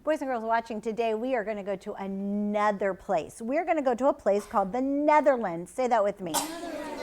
Boys and girls watching today, we are going to go to another place. We're going to go to a place called the Netherlands. Say that with me.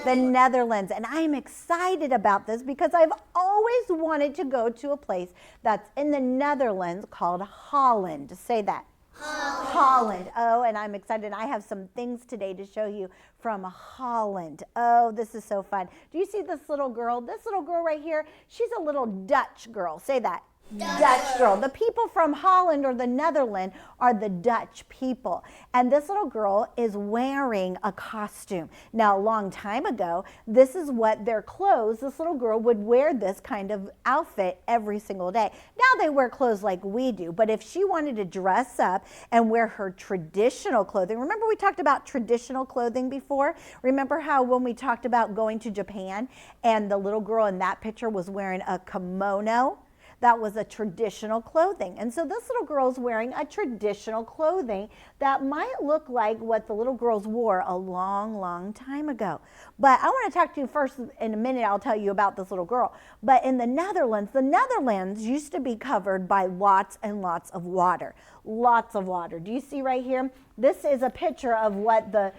The Netherlands. And I'm excited about this because I've always wanted to go to a place that's in the Netherlands called Holland. Say that. Holland. Oh, and I'm excited. I have some things today to show you from Holland. Oh, this is so fun. Do you see this little girl? This little girl right here, she's a little Dutch girl. Say that. Dutch girl. The people from Holland or the Netherlands are the Dutch people. And this little girl is wearing a costume. Now, a long time ago, this is what their clothes, this little girl would wear this kind of outfit every single day. Now they wear clothes like we do, but if she wanted to dress up and wear her traditional clothing, remember we talked about traditional clothing before? Remember how when we talked about going to Japan and the little girl in that picture was wearing a kimono? That was a traditional clothing. And so this little girl's wearing a traditional clothing that might look like what the little girls wore a long, long time ago. But I want to talk to you first in a minute. I'll tell you about this little girl. But in the Netherlands used to be covered by lots and lots of water. Lots of water. Do you see right here? This is a picture of what the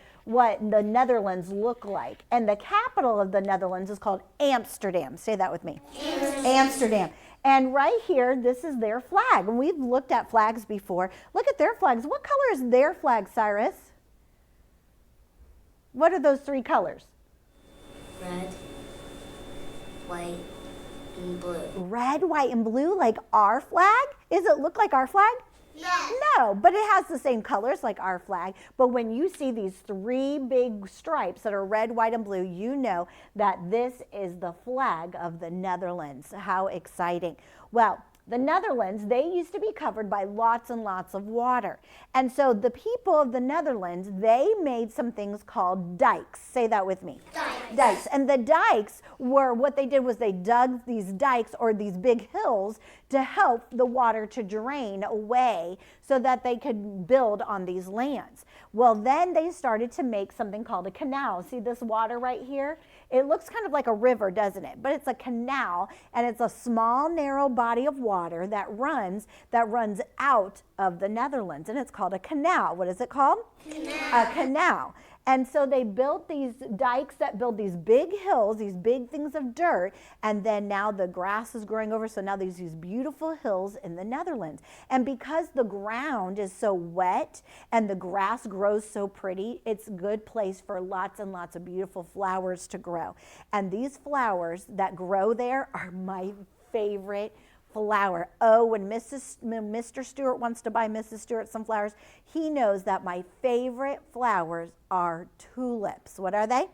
Netherlands look like. And the capital of the Netherlands is called Amsterdam. Say that with me. Amsterdam. And right here, this is their flag. And we've looked at flags before. Look at their flags. What color is their flag, Cyrus? What are those three colors? Red, white, and blue. Red, white, and blue, like our flag? Does it look like our flag? Yes. No, but it has the same colors like our flag. But when you see these three big stripes that are red, white, and blue, you know that this is the flag of the Netherlands. How exciting. Well, the Netherlands, they used to be covered by lots and lots of water. And so the people of the Netherlands, they made some things called dikes. Say that with me. Dikes. And the dikes were, what they did was they dug these dikes or these big hills to help the water to drain away so that they could build on these lands. Well, then they started to make something called a canal. See this water right here? It looks kind of like a river, doesn't it? But it's a canal, and it's a small, narrow body of water that runs out of the Netherlands, and it's called a canal. What is it called? Canal. A canal. And so they built these dikes that build these big hills, these big things of dirt, and then now the grass is growing over, so now there's these beautiful hills in the Netherlands. And because the ground is so wet and the grass grows so pretty, it's a good place for lots and lots of beautiful flowers to grow. And these flowers that grow there are my favorite flower. Oh, when Mr. Stewart wants to buy Mrs. Stewart some flowers, he knows that my favorite flowers are tulips. What are they?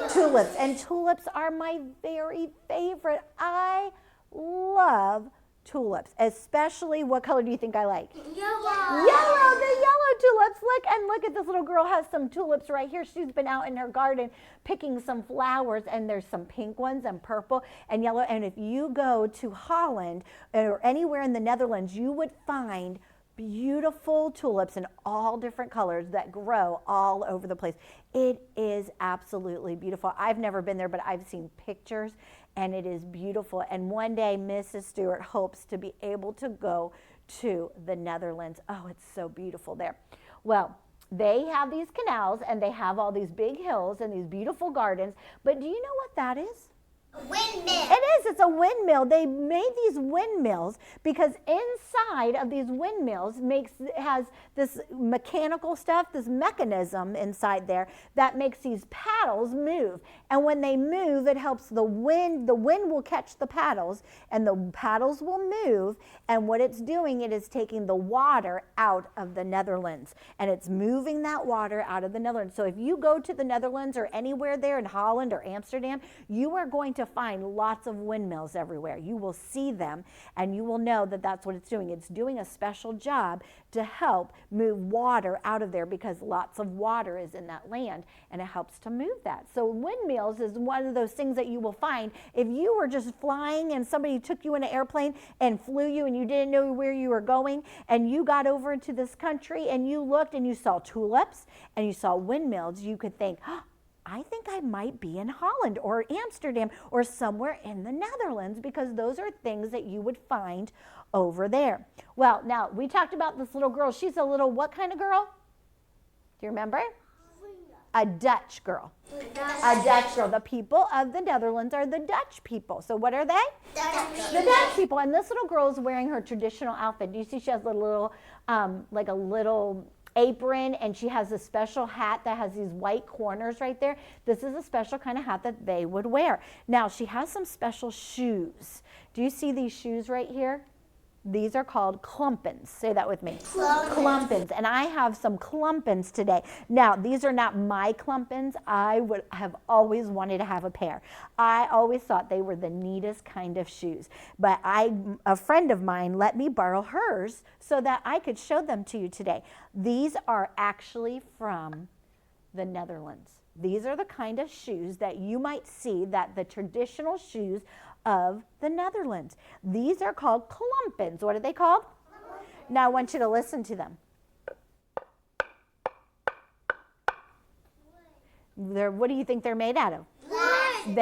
Tulips. And tulips are my very favorite. I love tulips, especially, what color do you think I like? Yellow. Yellow, the yellow tulips. Look at this little girl has some tulips right here. She's been out in her garden picking some flowers, and there's some pink ones and purple and yellow. And if you go to Holland or anywhere in the Netherlands, you would find beautiful tulips in all different colors that grow all over the place. It is absolutely beautiful. I've never been there, but I've seen pictures, and it is beautiful. And one day, Mrs. Stewart hopes to be able to go to the Netherlands. Oh, it's so beautiful there. Well, they have these canals, and they have all these big hills and these beautiful gardens. But do you know what that is? A windmill. It is. It's a windmill. They made these windmills because inside of these windmills has this mechanical stuff, this mechanism inside there that makes these paddles move. And when they move, it helps the wind. The wind will catch the paddles, and the paddles will move. And what it's doing, it is taking the water out of the Netherlands, and it's moving that water out of the Netherlands. So if you go to the Netherlands or anywhere there in Holland or Amsterdam, you are going to find lots of windmills everywhere. You will see them, and you will know that that's what it's doing. It's doing a special job to help move water out of there because lots of water is in that land, and it helps to move that. So windmills is one of those things that you will find if you were just flying and somebody took you in an airplane and flew you and you didn't know where you were going, and you got over into this country and you looked and you saw tulips and you saw windmills. You could think, oh, I think I might be in Holland or Amsterdam or somewhere in the Netherlands, because those are things that you would find over there. Well, now we talked about this little girl. She's a little what kind of girl? Do you remember? A Dutch girl. A Dutch girl. The people of the Netherlands are the Dutch people. So what are they? The Dutch people. And this little girl is wearing her traditional outfit. Do you see she has a little, like a little apron, and she has a special hat that has these white corners right there. This is a special kind of hat that they would wear. Now, she has some special shoes. Do you see these shoes right here? These are called klumpens. Say that with me. Klumpens. And I have some klumpens today. Now, these are not my klumpens. I would have always wanted to have a pair. I always thought they were the neatest kind of shoes. But a friend of mine let me borrow hers so that I could show them to you today. These are actually from the Netherlands. These are the kind of shoes that you might see, that the traditional shoes of the Netherlands. These are called klumpens. What are they called? Now I want you to listen to them. What do you think they're made out of? Wood.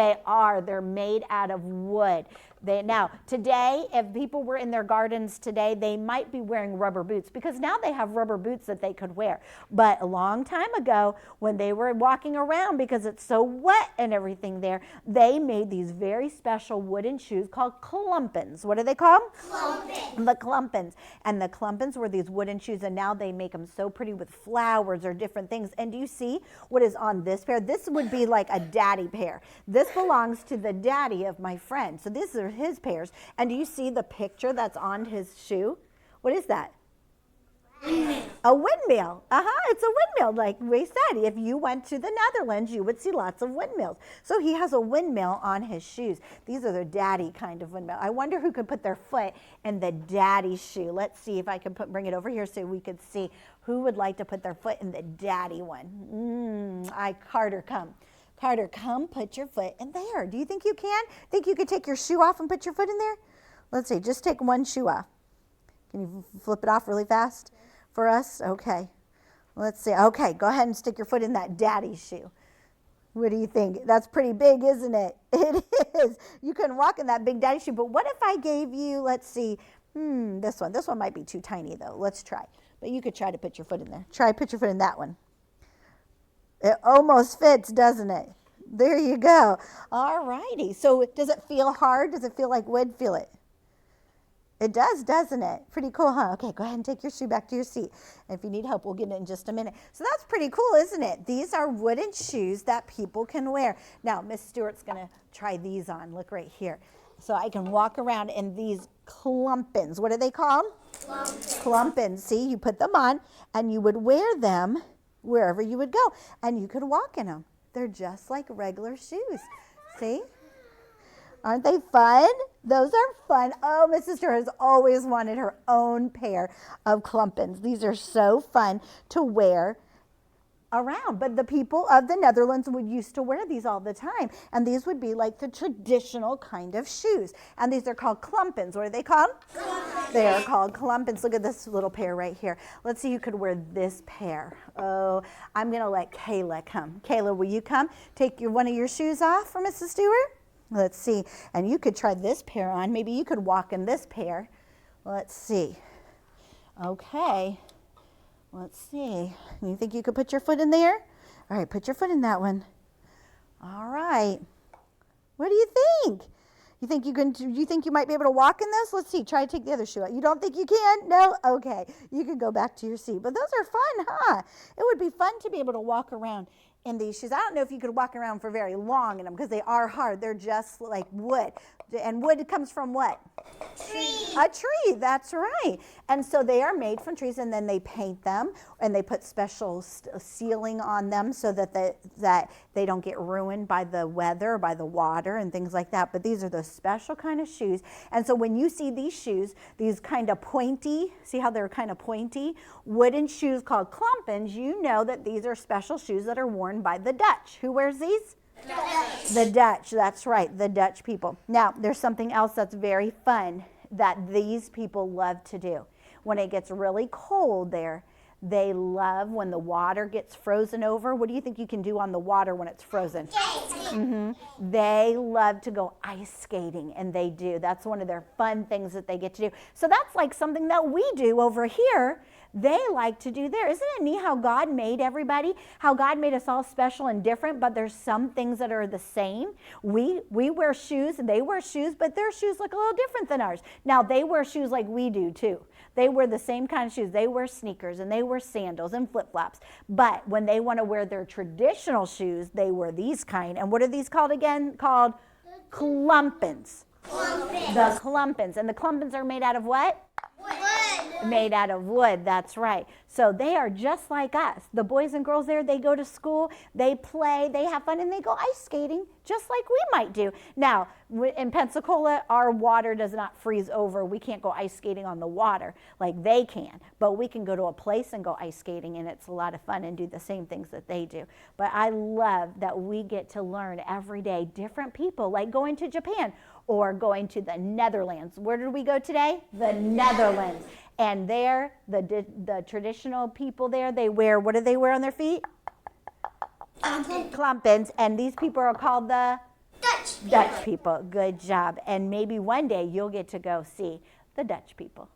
They're made out of wood. Now, today, if people were in their gardens today, they might be wearing rubber boots, because now they have rubber boots that they could wear. But a long time ago, when they were walking around, because it's so wet and everything there, they made these very special wooden shoes called klumpens. What are they called? Klumpens. The klumpens. And the klumpens were these wooden shoes, and now they make them so pretty with flowers or different things. And do you see what is on this pair? This would be like a daddy pair. This belongs to the daddy of my friend. So these are his pairs. And do you see the picture that's on his shoe? What is that? Windmill. A windmill. It's a windmill. Like we said, if you went to the Netherlands, you would see lots of windmills. So he has a windmill on his shoes. These are their daddy kind of windmill. I wonder who could put their foot in the daddy shoe. Let's see if I can bring it over here so we could see who would like to put their foot in the daddy one. Carter, come. Carter, come put your foot in there. Do you think you can? Think you could take your shoe off and put your foot in there? Let's see, just take one shoe off. Can you flip it off really fast for us? Okay. Let's see. Okay, go ahead and stick your foot in that daddy shoe. What do you think? That's pretty big, isn't it? It is. You couldn't walk in that big daddy shoe. But what if I gave you, let's see, this one. This one might be too tiny, though. Let's try. But you could try to put your foot in there. Try put your foot in that one. It almost fits, doesn't it? There you go. All righty. So does it feel hard? Does it feel like wood? Feel it. It does, doesn't it? Pretty cool, huh? Okay, go ahead and take your shoe back to your seat. And if you need help, we'll get it in just a minute. So that's pretty cool, isn't it? These are wooden shoes that people can wear. Now, Miss Stewart's going to try these on. Look right here. So I can walk around in these klumpens. What are they called? Klumpens. Klumpens. See, you put them on, and you would wear them wherever you would go, and you could walk in them. They're just like regular shoes. See? Aren't they fun? Those are fun. Oh, Mrs. Stewart has always wanted her own pair of klumpens. These are so fun to wear around. But the people of the Netherlands would used to wear these all the time. And these would be like the traditional kind of shoes. And these are called klumpens. What are they called? Klumpens. They are called klumpens. Look at this little pair right here. Let's see who could wear this pair. Oh, I'm going to let Kayla come. Kayla, will you come? Take one of your shoes off for Mrs. Stewart? Let's see. And you could try this pair on. Maybe you could walk in this pair. Let's see. Okay. Let's see. You think you could put your foot in there? All right, put your foot in that one. All right. What do you think? You think you might be able to walk in this? Let's see. Try to take the other shoe out. You don't think you can? No? Okay. You can go back to your seat. But those are fun, huh? It would be fun to be able to walk around in these shoes. I don't know if you could walk around for very long in them because they are hard. They're just like wood. And wood comes from what? Tree. A tree, that's right. And so they are made from trees, and then they paint them, and they put special sealing on them so that they don't get ruined by the weather, by the water, and things like that. But these are the special kind of shoes. And so when you see these shoes, these kind of pointy, see how they're kind of pointy, wooden shoes called klumpens, you know that these are special shoes that are worn by the Dutch. Who wears these? Dutch. The Dutch, that's right, the Dutch people. Now, there's something else that's very fun that these people love to do. When it gets really cold there, They love when the water gets frozen over. What do you think you can do on the water when it's frozen? They love to go ice skating, and they do. That's one of their fun things that they get to do. So that's like something that we do over here. They like to do there. Isn't it neat how God made everybody? How God made us all special and different, but there's some things that are the same. We wear shoes, and they wear shoes, but their shoes look a little different than ours. Now, they wear shoes like we do too. They wear the same kind of shoes. They wear sneakers, and they wear sandals and flip-flops. But when they want to wear their traditional shoes, they wear these kind. And what are these called again? Called clumpins. The clumpins. And the clumpins are made out of what? Wood. Made out of wood, that's right. So they are just like us. The boys and girls there, they go to school, they play, they have fun, and they go ice skating just like we might do. Now, in Pensacola, our water does not freeze over. We can't go ice skating on the water like they can, but we can go to a place and go ice skating, and it's a lot of fun and do the same things that they do. But I love that we get to learn every day different people, like going to Japan or going to the Netherlands. Where did we go today? The Netherlands. And there, the traditional people there, they wear, what do they wear on their feet? Clumpins. And these people are called the Dutch people. Good job. And maybe one day you'll get to go see the Dutch people.